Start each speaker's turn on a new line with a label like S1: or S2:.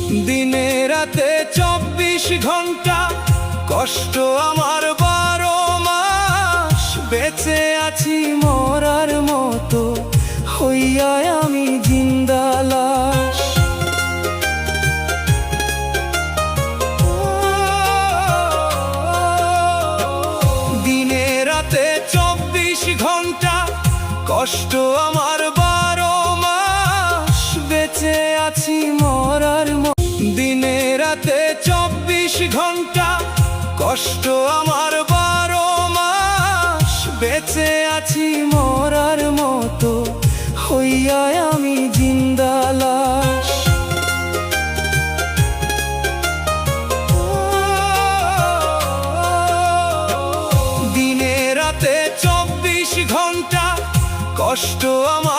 S1: দিনে রাতে 24 ঘন্টা, কষ্ট আমার 12 মাস। বেঁচে আছি মরার মতো, হইয়া আমি জিন্দা লাশ। দিনে রাতে 24 ঘন্টা, কষ্ট আমার 12 মাস। বেঁচে আছি মরার মতো। দিনে রাতে 24 ঘন্টা, কষ্ট আমার 12 মাস। বেঁচে আছি মরার মতো, হইয়া আমি জিন্দা লাশ। দিনে রাতে 24 ঘন্টা, কষ্ট আমার